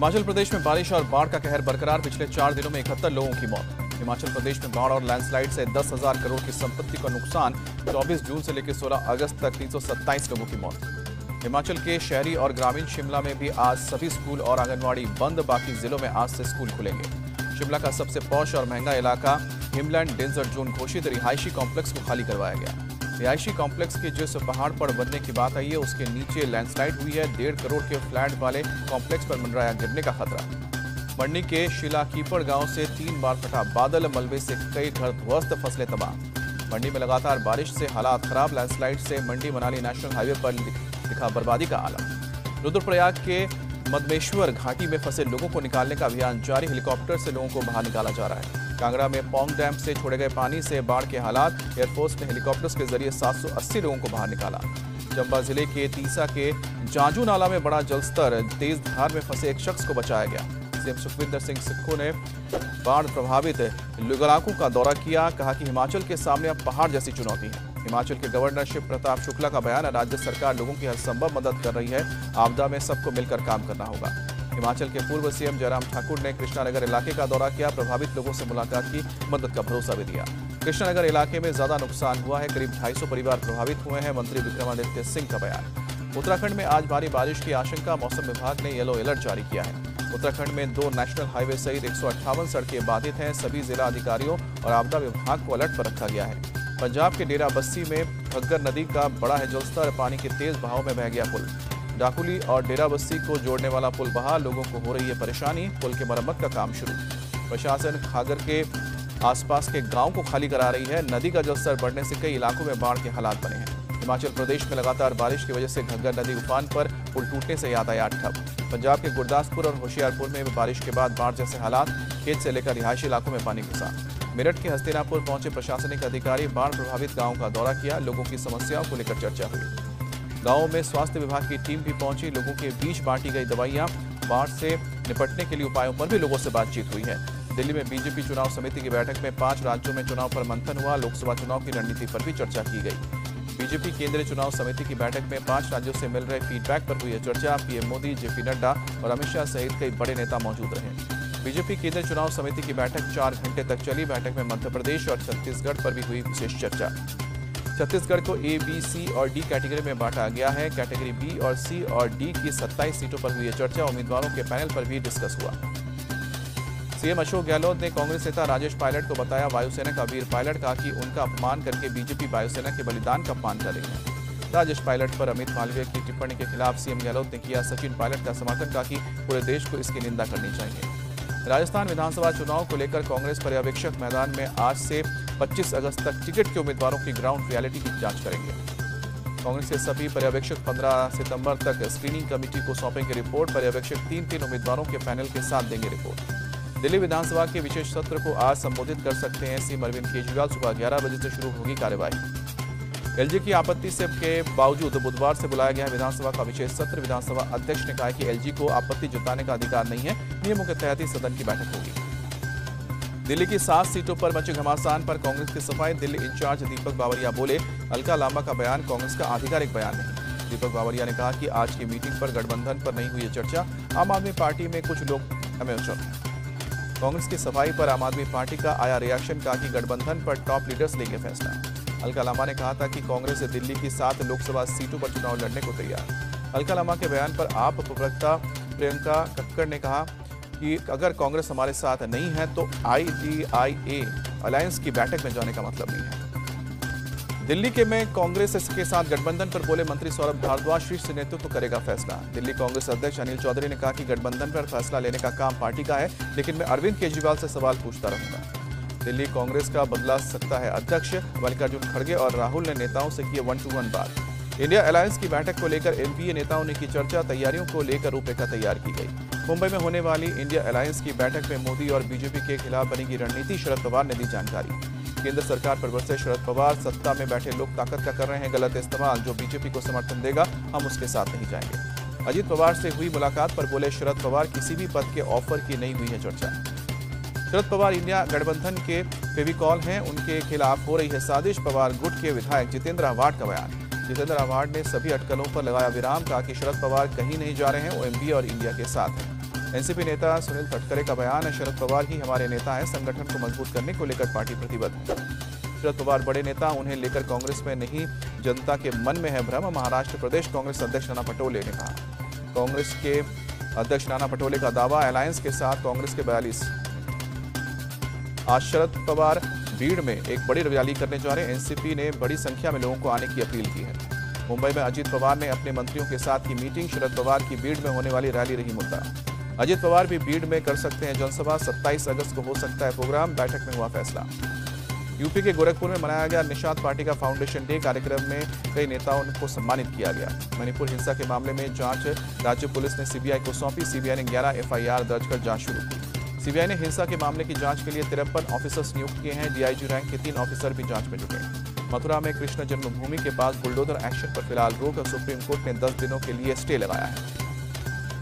हिमाचल प्रदेश में बारिश और बाढ़ का कहर बरकरार। पिछले 4 दिनों में 71 लोगों की मौत। हिमाचल प्रदेश में बाढ़ और लैंडस्लाइड से 10,000 करोड़ की संपत्ति का नुकसान। 24 जून से लेकर 16 अगस्त तक 327 लोगों की मौत। हिमाचल के शहरी और ग्रामीण शिमला में भी आज सभी स्कूल और आंगनवाड़ी बंद। बाकी जिलों में आज से स्कूल खुलेंगे। शिमला का सबसे पॉश और महंगा इलाका हिमलैंड डेंजर जोन घोषित। रिहायशी कॉम्प्लेक्स को खाली करवाया गया। रिहायशी कॉम्प्लेक्स के जिस पहाड़ पर बनने की बात आई है उसके नीचे लैंडस्लाइड हुई है। 1.5 करोड़ के फ्लैट वाले कॉम्प्लेक्स पर मंडराया गिरने का खतरा। मंडी के शिलाकीपड़ गांव से 3 बार फटा बादल। मलबे से कई घर ध्वस्त, फसलें तबाह। मंडी में लगातार बारिश से हालात खराब। लैंडस्लाइड से मंडी मनाली नेशनल हाईवे पर दिखा बर्बादी का आलम। रुद्रप्रयाग के मदमेश्वर घाटी में फंसे लोगों को निकालने का अभियान जारी। हेलीकॉप्टर से लोगों को बाहर निकाला जा रहा है। कांगड़ा में पौंग डैम से छोड़े गए पानी से बाढ़ के हालात। एयरफोर्स ने हेलीकॉप्टर्स के जरिए 780 लोगों को बाहर निकाला। चंबा जिले के तीसा के जांजू नाला में बड़ा जलस्तर। तेज धार में फंसे एक शख्स को बचाया गया। सीएम सुखविंदर सिंह सुक्खू ने बाढ़ प्रभावित इलाकों का दौरा किया। कहा कि हिमाचल के सामने अब पहाड़ जैसी चुनौती है। हिमाचल के गवर्नर शिव प्रताप शुक्ला का बयान। राज्य सरकार लोगों की हर संभव मदद कर रही है। आपदा में सबको मिलकर काम करना होगा। हिमाचल के पूर्व सीएम जयराम ठाकुर ने कृष्णानगर इलाके का दौरा किया। प्रभावित लोगों से मुलाकात की, मदद का भरोसा भी दिया। कृष्णानगर इलाके में ज्यादा नुकसान हुआ है। करीब 250 परिवार प्रभावित हुए हैं। मंत्री विक्रमादित्य सिंह का बयान। उत्तराखंड में आज भारी बारिश की आशंका। मौसम विभाग ने येलो अलर्ट जारी किया है। उत्तराखंड में 2 नेशनल हाईवे सहित 158 सड़कें बाधित हैं। सभी जिला अधिकारियों और आपदा विभाग को अलर्ट पर रखा गया है। पंजाब के डेरा बस्सी में घग्गर नदी का बड़ा है जलस्तर। पानी के तेज बहाव में बह गया पुल। डाकुली और डेरा बस्सी को जोड़ने वाला पुल बहा। लोगों को हो रही है परेशानी। पुल के मरम्मत का काम शुरू। प्रशासन खागर के आसपास के गांव को खाली करा रही है। नदी का जलस्तर बढ़ने से कई इलाकों में बाढ़ के हालात बने हैं। हिमाचल प्रदेश में लगातार बारिश की वजह से घग्गर नदी उफान पर। पुल टूटने से यातायात ठप। पंजाब के गुरदासपुर और होशियारपुर में बारिश के बाद बाढ़ जैसे हालात। खेत से लेकर रिहायशी इलाकों में पानी घुसा। मेरठ के हस्तिनापुर पहुंचे प्रशासनिक अधिकारी। बाढ़ प्रभावित गांव का दौरा किया। लोगों की समस्याओं को लेकर चर्चा हुई। गांवों में स्वास्थ्य विभाग की टीम भी पहुंची। लोगों के बीच बांटी गई दवाइयां। बाढ़ से निपटने के लिए उपायों पर भी लोगों से बातचीत हुई है। दिल्ली में बीजेपी चुनाव समिति की बैठक में 5 राज्यों में चुनाव पर मंथन हुआ। लोकसभा चुनाव की रणनीति पर भी चर्चा की गई। बीजेपी केंद्रीय चुनाव समिति की बैठक में 5 राज्यों से मिल रहे फीडबैक पर हुई है चर्चा। पीएम मोदी, जेपी नड्डा और अमित शाह सहित कई बड़े नेता मौजूद रहे। बीजेपी केंद्रीय चुनाव समिति की बैठक 4 घंटे तक चली। बैठक में मध्य प्रदेश और छत्तीसगढ़ पर भी हुई विशेष चर्चा। छत्तीसगढ़ को ए, बी, सी और डी कैटेगरी में बांटा गया है। कैटेगरी बी और सी और डी की 27 सीटों पर हुई चर्चा। उम्मीदवारों के पैनल पर भी डिस्कस हुआ। सीएम अशोक गहलोत ने कांग्रेस नेता राजेश पायलट को बताया वायुसेना का वीर पायलट। कहा कि उनका अपमान करके बीजेपी वायुसेना के बलिदान का अपमान कर रही है। राजेश पायलट पर अमित मालवीय की टिप्पणी के खिलाफ सीएम गहलोत ने किया सचिन पायलट का समर्थन। कहा कि पूरे देश को इसकी निंदा करनी चाहिए। राजस्थान विधानसभा चुनाव को लेकर कांग्रेस पर्यवेक्षक मैदान में। आज से 25 अगस्त तक टिकट के उम्मीदवारों की ग्राउंड रियलिटी की जांच करेंगे। कांग्रेस के सभी पर्यवेक्षक 15 सितंबर तक स्क्रीनिंग कमेटी को सौंपेंगे रिपोर्ट। पर्यवेक्षक 3-3 उम्मीदवारों के पैनल के साथ देंगे रिपोर्ट। दिल्ली विधानसभा के विशेष सत्र को आज संबोधित कर सकते हैं सीएम अरविंद केजरीवाल। सुबह 11 बजे से शुरू होगी कार्यवाही। एलजी की आपत्ति से के बावजूद बुधवार से बुलाया गया विधानसभा का विशेष सत्र। विधानसभा अध्यक्ष ने कहा कि एलजी को आपत्ति जताने का अधिकार नहीं है। नियमों के तहत ही सदन की बैठक होगी। दिल्ली की 7 सीटों पर मचे घमासान पर कांग्रेस की सफाई। दिल्ली इंचार्ज दीपक बावरिया बोले अलका लांबा का बयान कांग्रेस का आधिकारिक बयान नहीं। दीपक बावरिया ने कहा कि आज की मीटिंग पर गठबंधन पर नहीं हुई चर्चा। आम आदमी पार्टी में कुछ लोग अमेचर। कांग्रेस की सफाई पर आम आदमी पार्टी का आया रिएक्शन। कहा कि गठबंधन पर टॉप लीडर्स लेंगे फैसला। अलका लांबा ने कहा था कि कांग्रेस दिल्ली की 7 लोकसभा सीटों पर चुनाव लड़ने को तैयार। अलका लांबा के बयान पर आप प्रवक्ता प्रियंका कक्कड़ ने कहा कि अगर कांग्रेस हमारे साथ नहीं है तो IDIA अलायंस की बैठक में जाने का मतलब नहीं है। दिल्ली के में कांग्रेस के साथ गठबंधन पर बोले मंत्री सौरभ भारद्वाज। शीर्ष नेतृत्व करेगा फैसला। दिल्ली कांग्रेस अध्यक्ष अनिल चौधरी ने कहा कि गठबंधन पर फैसला लेने का काम पार्टी का है, लेकिन मैं अरविंद केजरीवाल से सवाल पूछता रहूंगा। दिल्ली कांग्रेस का बदला सकता है अध्यक्ष। मल्लिकार्जुन खड़गे और राहुल ने नेताओं से किए 1-to-1 बात। इंडिया अलायंस की बैठक को लेकर एनडीए नेताओं ने की चर्चा। तैयारियों को लेकर रूपरेखा तैयार की गई। मुंबई में होने वाली इंडिया अलायंस की बैठक में मोदी और बीजेपी के खिलाफ बनेगी रणनीति। शरद पवार ने दी जानकारी। केंद्र सरकार पर बरसे शरद पवार। सत्ता में बैठे लोग ताकत का कर रहे हैं गलत इस्तेमाल। जो बीजेपी को समर्थन देगा हम उसके साथ नहीं जाएंगे। अजीत पवार से हुई मुलाकात पर बोले शरद पवार किसी भी पद के ऑफर की नहीं हुई है चर्चा। शरद पवार इंडिया गठबंधन के फेविकॉल हैं। उनके खिलाफ हो रही है साजिश। पवार गुट के विधायक जितेंद्र आव्हाड का बयान। जितेंद्र आव्हाड ने सभी अटकलों पर लगाया विराम। कहा कि शरद पवार कहीं नहीं जा रहे हैं। वो एमपी और इंडिया के साथ हैं। एनसीपी नेता सुनील तटकरे का बयान, शरद पवार ही हमारे नेता हैं, संगठन को मजबूत करने को लेकर पार्टी प्रतिबद्ध। शरद पवार बड़े नेता, उन्हें लेकर कांग्रेस में नहीं, जनता के मन में है भ्रम। महाराष्ट्र प्रदेश कांग्रेस अध्यक्ष नाना पटोले ने कहा। कांग्रेस के अध्यक्ष नाना पटोले का दावा, अलायंस के साथ कांग्रेस के 42। आज शरद पवार भीड़ में एक बड़ी रैली करने जा रहे हैं। एनसीपी ने बड़ी संख्या में लोगों को आने की अपील की है। मुंबई में अजित पवार ने अपने मंत्रियों के साथ की मीटिंग, शरद पवार की भीड़ में होने वाली रैली रही मुद्दा। अजित पवार भी भीड़ में कर सकते हैं जनसभा, 27 अगस्त को हो सकता है प्रोग्राम, बैठक में हुआ फैसला। यूपी के गोरखपुर में मनाया गया निषाद पार्टी का फाउंडेशन डे, कार्यक्रम में कई नेताओं को सम्मानित किया गया। मणिपुर हिंसा के मामले में जांच राज्य पुलिस ने सीबीआई को सौंपी। सीबीआई ने 11 एफआईआर दर्ज कर जांच शुरू की। सीबीआई ने हिंसा के मामले की जांच के लिए 53 ऑफिसर्स नियुक्त किए हैं। डीआईजी रैंक के 3 ऑफिसर भी जांच में जुटे। मथुरा में कृष्ण जन्मभूमि के पास बुलडोजर एक्शन पर फिलहाल रोक, सुप्रीम कोर्ट ने 10 दिनों के लिए स्टे लगाया है।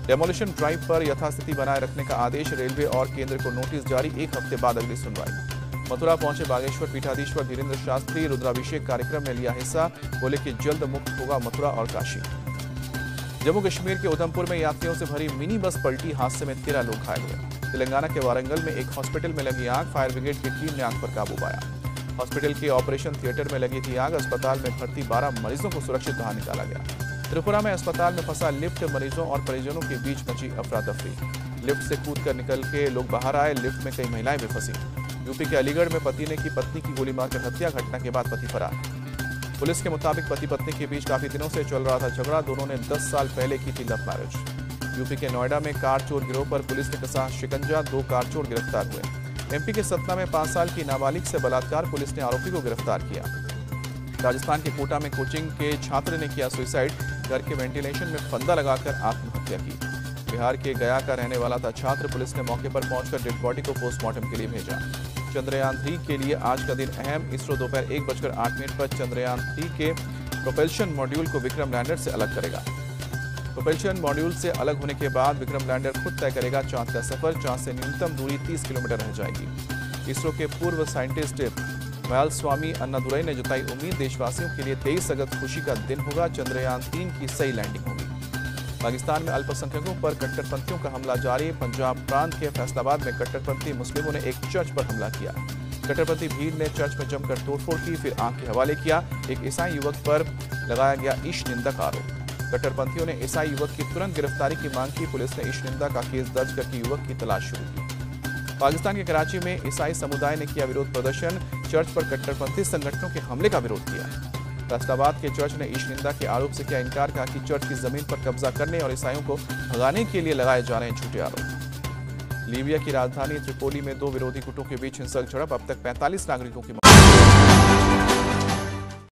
डेमोलिशन ड्राइव पर यथास्थिति बनाए रखने का आदेश, रेलवे और केंद्र को नोटिस जारी, 1 हफ्ते बाद अगली सुनवाई। मथुरा पहुंचे बागेश्वर पीठाधीश्वर धीरेन्द्र शास्त्री, रुद्राभिषेक कार्यक्रम में लिया हिस्सा, बोले कि जल्द मुक्त होगा मथुरा और काशी। जम्मू कश्मीर के उधमपुर में यात्रियों से भरी मिनी बस पलटी, हादसे में 13 लोग घायल हुए। तेलंगाना के वारंगल में एक हॉस्पिटल में लगी आग, फायर ब्रिगेड की टीम ने आग पर काबू पाया। हॉस्पिटल के ऑपरेशन थिएटर में लगी थी आग, अस्पताल में भर्ती 12 मरीजों को सुरक्षित बाहर निकाला गया। त्रिपुरा में अस्पताल में फंसा लिफ्ट, मरीजों और परिजनों के बीच मची अफरा तफरी। लिफ्ट से कूदकर निकल के लोग बाहर आए, लिफ्ट में कई महिलाएं भी फंसी। यूपी के अलीगढ़ में पति ने की पत्नी की गोली मारकर हत्या, घटना के बाद पति फरार। पुलिस के मुताबिक पति पत्नी के बीच काफी दिनों से चल रहा था झगड़ा, दोनों ने 10 साल पहले की थी लव मैरिज। यूपी के नोएडा में कार चोर गिरोह पर पुलिस ने कसा शिकंजा, 2 कार चोर गिरफ्तार हुए। एमपी के सतना में 5 साल की नाबालिग से बलात्कार, पुलिस ने आरोपी को गिरफ्तार किया। राजस्थान के कोटा में कोचिंग के छात्र ने किया सुसाइड, घर के वेंटिलेशन में फंदा लगाकर आत्महत्या की। बिहार के गया का रहने वाला था छात्र, पुलिस ने मौके पर पहुंचकर डेड बॉडी को पोस्टमार्टम के लिए भेजा। चंद्रयान 3 के लिए आज का दिन अहम, इसरो दोपहर 1:08 पर चंद्रयान 3 के प्रोपल्शन मॉड्यूल को विक्रम लैंडर से अलग करेगा। प्रोपल्शन मॉड्यूल से अलग होने के बाद विक्रम लैंडर खुद तय करेगा चांद का सफर, चांद से न्यूनतम दूरी 30 किलोमीटर रह जाएगी। इसरो के पूर्व साइंटिस्ट स्वामी अन्नादुरई ने जताई उम्मीद, देशवासियों के लिए 23 अगस्त खुशी का दिन होगा, चंद्रयान 3 की सही लैंडिंग होगी। पाकिस्तान में अल्पसंख्यकों पर कट्टरपंथियों का हमला जारी, पंजाब प्रांत के फैसलाबाद में कट्टरपंथी मुस्लिमों ने एक चर्च पर हमला किया। कट्टरपंथी भीड़ ने चर्च में जमकर तोड़फोड़ की, फिर आग के हवाले किया। एक ईसाई युवक पर लगाया गया ईश निंदा का आरोप। कट्टरपंथियों ने ईसाई युवक की तुरंत गिरफ्तारी की मांग की, पुलिस ने ईश निंदा का केस दर्ज करके युवक की तलाश शुरू की। पाकिस्तान के कराची में ईसाई समुदाय ने किया विरोध प्रदर्शन, चर्च पर कट्टरपंथी संगठनों के हमले का विरोध किया। फैसलाबाद के चर्च ने ईश निंदा के आरोप से किया इनकार, कहा कि चर्च की जमीन पर कब्जा करने और ईसाइयों को भगाने के लिए लगाए जा रहे हैं झूठे आरोप। लीबिया की राजधानी त्रिपोली में 2 विरोधी गुटों के बीच हिंसक झड़प, अब तक 45 नागरिकों की मौत।